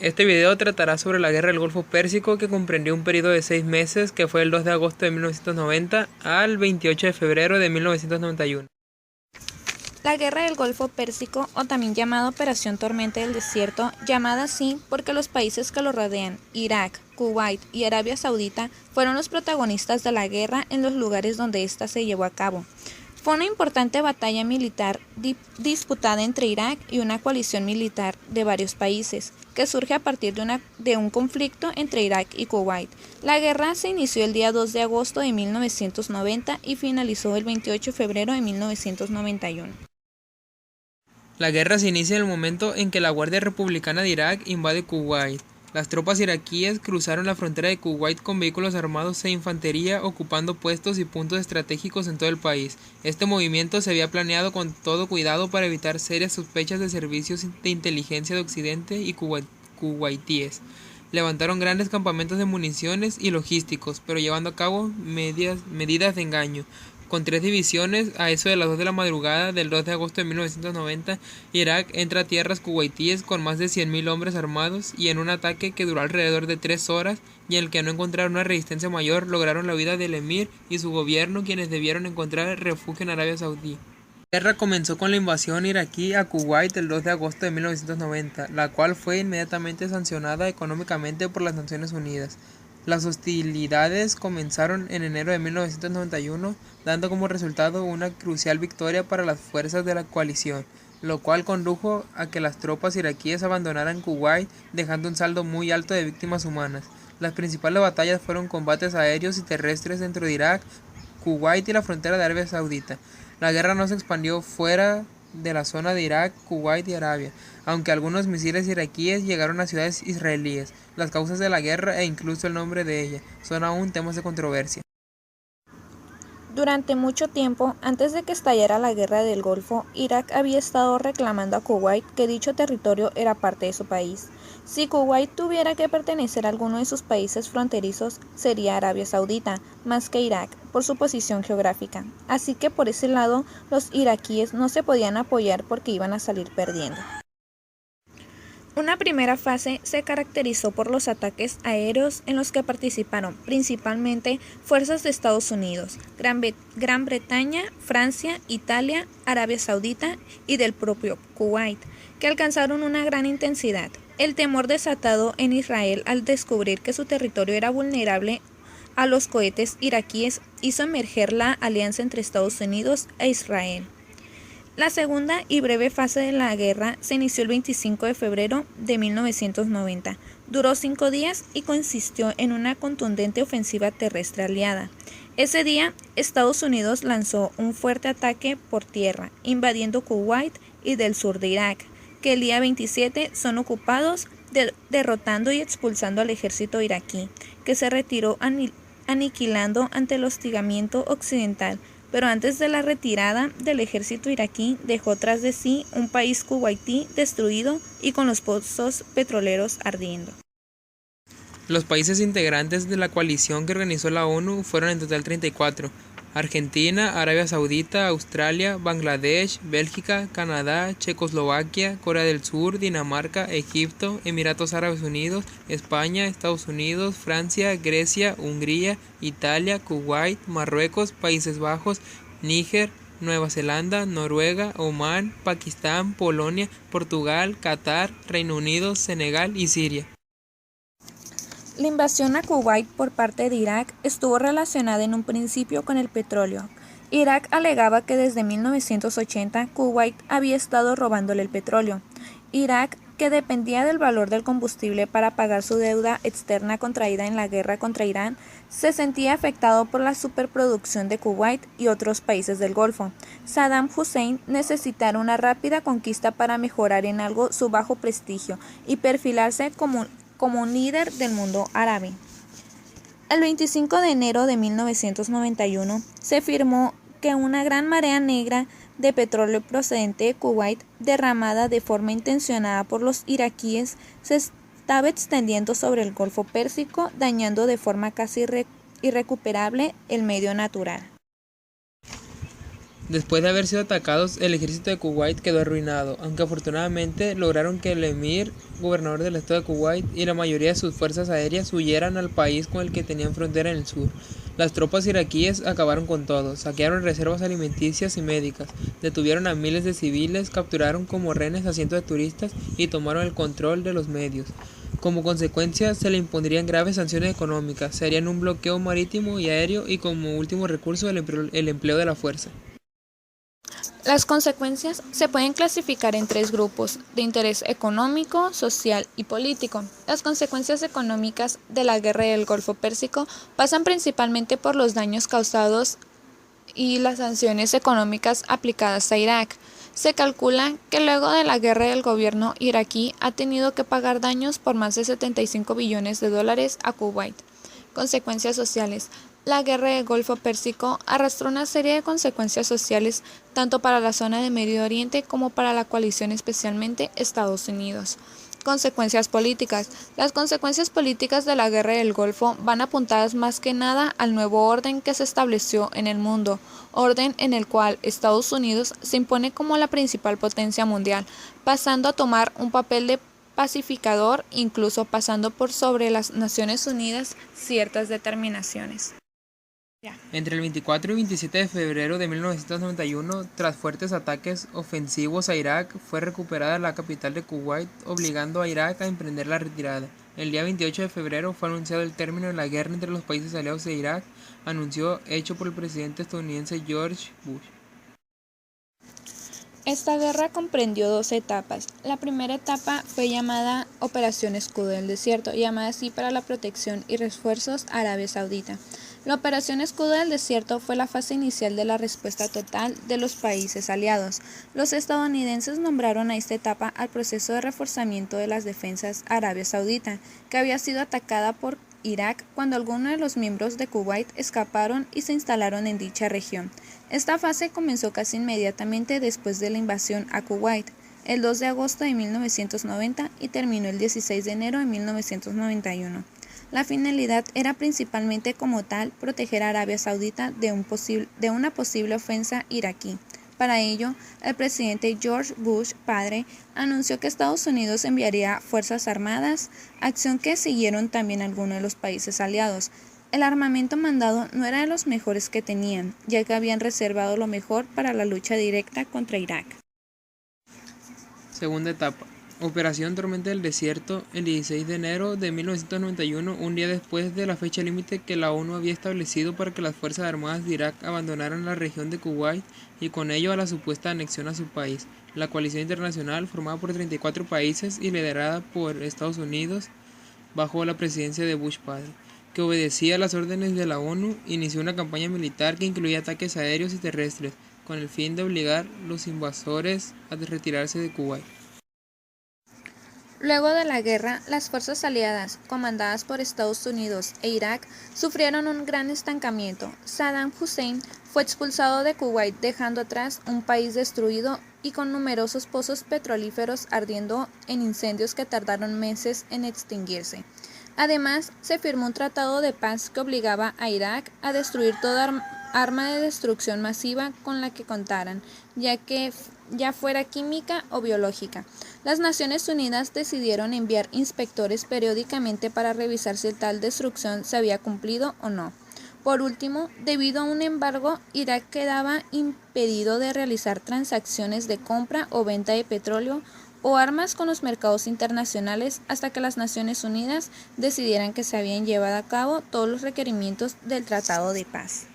Este video tratará sobre la Guerra del Golfo Pérsico, que comprendió un periodo de 6 meses, que fue del 2 de agosto de 1990 al 28 de febrero de 1991. La Guerra del Golfo Pérsico, o también llamada Operación Tormenta del Desierto, llamada así porque los países que lo rodean, Irak, Kuwait y Arabia Saudita, fueron los protagonistas de la guerra en los lugares donde ésta se llevó a cabo. Fue una importante batalla militar disputada entre Irak y una coalición militar de varios países, que surge a partir de un conflicto entre Irak y Kuwait. La guerra se inició el día 2 de agosto de 1990 y finalizó el 28 de febrero de 1991. La guerra se inicia en el momento en que la Guardia Republicana de Irak invade Kuwait. Las tropas iraquíes cruzaron la frontera de Kuwait con vehículos armados e infantería, ocupando puestos y puntos estratégicos en todo el país. Este movimiento se había planeado con todo cuidado para evitar serias sospechas de servicios de inteligencia de Occidente y kuwaitíes. Levantaron grandes campamentos de municiones y logísticos, pero llevando a cabo medidas de engaño. Con 3 divisiones, a eso de las 2 de la madrugada del 2 de agosto de 1990, Irak entra a tierras kuwaitíes con más de 100.000 hombres armados, y en un ataque que duró alrededor de 3 horas y en el que no encontraron una resistencia mayor, lograron la huida del emir y su gobierno, quienes debieron encontrar refugio en Arabia Saudí. La guerra comenzó con la invasión iraquí a Kuwait el 2 de agosto de 1990, la cual fue inmediatamente sancionada económicamente por las Naciones Unidas. Las hostilidades comenzaron en enero de 1991, dando como resultado una crucial victoria para las fuerzas de la coalición, lo cual condujo a que las tropas iraquíes abandonaran Kuwait, dejando un saldo muy alto de víctimas humanas. Las principales batallas fueron combates aéreos y terrestres dentro de Irak, Kuwait y la frontera de Arabia Saudita. La guerra no se expandió fuera de la zona de Irak, Kuwait y Arabia, aunque algunos misiles iraquíes llegaron a ciudades israelíes. Las causas de la guerra e incluso el nombre de ella son aún temas de controversia. Durante mucho tiempo, antes de que estallara la Guerra del Golfo, Irak había estado reclamando a Kuwait que dicho territorio era parte de su país. Si Kuwait tuviera que pertenecer a alguno de sus países fronterizos, sería Arabia Saudita, más que Irak, por su posición geográfica. Así que por ese lado, los iraquíes no se podían apoyar porque iban a salir perdiendo. Una primera fase se caracterizó por los ataques aéreos en los que participaron principalmente fuerzas de Estados Unidos, Gran Bretaña, Francia, Italia, Arabia Saudita y del propio Kuwait, que alcanzaron una gran intensidad. El temor desatado en Israel al descubrir que su territorio era vulnerable a los cohetes iraquíes hizo emerger la alianza entre Estados Unidos e Israel. La segunda y breve fase de la guerra se inició el 25 de febrero de 1990. Duró 5 días y consistió en una contundente ofensiva terrestre aliada. Ese día, Estados Unidos lanzó un fuerte ataque por tierra, invadiendo Kuwait y del sur de Irak, que el día 27 son ocupados, derrotando y expulsando al ejército iraquí, que se retiró aniquilando ante el hostigamiento occidental. Pero antes de la retirada del ejército iraquí dejó tras de sí un país kuwaití destruido y con los pozos petroleros ardiendo. Los países integrantes de la coalición que organizó la ONU fueron en total 34. Argentina, Arabia Saudita, Australia, Bangladesh, Bélgica, Canadá, Checoslovaquia, Corea del Sur, Dinamarca, Egipto, Emiratos Árabes Unidos, España, Estados Unidos, Francia, Grecia, Hungría, Italia, Kuwait, Marruecos, Países Bajos, Níger, Nueva Zelanda, Noruega, Omán, Pakistán, Polonia, Portugal, Qatar, Reino Unido, Senegal y Siria. La invasión a Kuwait por parte de Irak estuvo relacionada en un principio con el petróleo. Irak alegaba que desde 1980 Kuwait había estado robándole el petróleo. Irak, que dependía del valor del combustible para pagar su deuda externa contraída en la guerra contra Irán, se sentía afectado por la superproducción de Kuwait y otros países del Golfo. Saddam Hussein necesitaba una rápida conquista para mejorar en algo su bajo prestigio y perfilarse como un líder del mundo árabe. El 25 de enero de 1991 se firmó que una gran marea negra de petróleo procedente de Kuwait, derramada de forma intencionada por los iraquíes, se estaba extendiendo sobre el Golfo Pérsico, dañando de forma casi irrecuperable el medio natural. Después de haber sido atacados, el ejército de Kuwait quedó arruinado, aunque afortunadamente lograron que el emir, gobernador del estado de Kuwait, y la mayoría de sus fuerzas aéreas huyeran al país con el que tenían frontera en el sur. Las tropas iraquíes acabaron con todo, saquearon reservas alimenticias y médicas, detuvieron a miles de civiles, capturaron como rehenes a cientos de turistas y tomaron el control de los medios. Como consecuencia, se le impondrían graves sanciones económicas, se harían un bloqueo marítimo y aéreo y como último recurso el empleo de la fuerza. Las consecuencias se pueden clasificar en tres grupos, de interés económico, social y político. Las consecuencias económicas de la Guerra del Golfo Pérsico pasan principalmente por los daños causados y las sanciones económicas aplicadas a Irak. Se calcula que luego de la guerra el gobierno iraquí ha tenido que pagar daños por más de 75 billones de dólares a Kuwait. Consecuencias sociales. La guerra del Golfo Pérsico arrastró una serie de consecuencias sociales tanto para la zona de Medio Oriente como para la coalición, especialmente Estados Unidos. Consecuencias políticas. Las consecuencias políticas de la guerra del Golfo van apuntadas más que nada al nuevo orden que se estableció en el mundo, orden en el cual Estados Unidos se impone como la principal potencia mundial, pasando a tomar un papel de pacificador, incluso pasando por sobre las Naciones Unidas ciertas determinaciones. Entre el 24 y 27 de febrero de 1991, tras fuertes ataques ofensivos a Irak, fue recuperada la capital de Kuwait, obligando a Irak a emprender la retirada. El día 28 de febrero fue anunciado el término de la guerra entre los países aliados de Irak, anunció hecho por el presidente estadounidense George Bush. Esta guerra comprendió dos etapas. La primera etapa fue llamada Operación Escudo del Desierto, llamada así para la protección y refuerzos a Arabia Saudita. La Operación Escudo del Desierto fue la fase inicial de la respuesta total de los países aliados. Los estadounidenses nombraron a esta etapa al proceso de reforzamiento de las defensas a Arabia Saudita, que había sido atacada por Irak cuando algunos de los miembros de Kuwait escaparon y se instalaron en dicha región. Esta fase comenzó casi inmediatamente después de la invasión a Kuwait, el 2 de agosto de 1990 y terminó el 16 de enero de 1991. La finalidad era principalmente como tal proteger a Arabia Saudita de una posible ofensa iraquí. Para ello, el presidente George Bush padre anunció que Estados Unidos enviaría fuerzas armadas, acción que siguieron también algunos de los países aliados. El armamento mandado no era de los mejores que tenían, ya que habían reservado lo mejor para la lucha directa contra Irak. Segunda etapa. Operación Tormenta del Desierto, el 16 de enero de 1991, un día después de la fecha límite que la ONU había establecido para que las Fuerzas Armadas de Irak abandonaran la región de Kuwait y con ello a la supuesta anexión a su país. La coalición internacional, formada por 34 países y liderada por Estados Unidos, bajo la presidencia de Bush padre, que obedecía a las órdenes de la ONU, inició una campaña militar que incluía ataques aéreos y terrestres, con el fin de obligar a los invasores a retirarse de Kuwait. Luego de la guerra, las fuerzas aliadas, comandadas por Estados Unidos e Irak, sufrieron un gran estancamiento. Saddam Hussein fue expulsado de Kuwait, dejando atrás un país destruido y con numerosos pozos petrolíferos ardiendo en incendios que tardaron meses en extinguirse. Además, se firmó un tratado de paz que obligaba a Irak a destruir toda arma de destrucción masiva con la que contaran, ya fuera química o biológica. Las Naciones Unidas decidieron enviar inspectores periódicamente para revisar si tal destrucción se había cumplido o no. Por último, debido a un embargo, Irak quedaba impedido de realizar transacciones de compra o venta de petróleo o armas con los mercados internacionales hasta que las Naciones Unidas decidieran que se habían llevado a cabo todos los requerimientos del Tratado de Paz.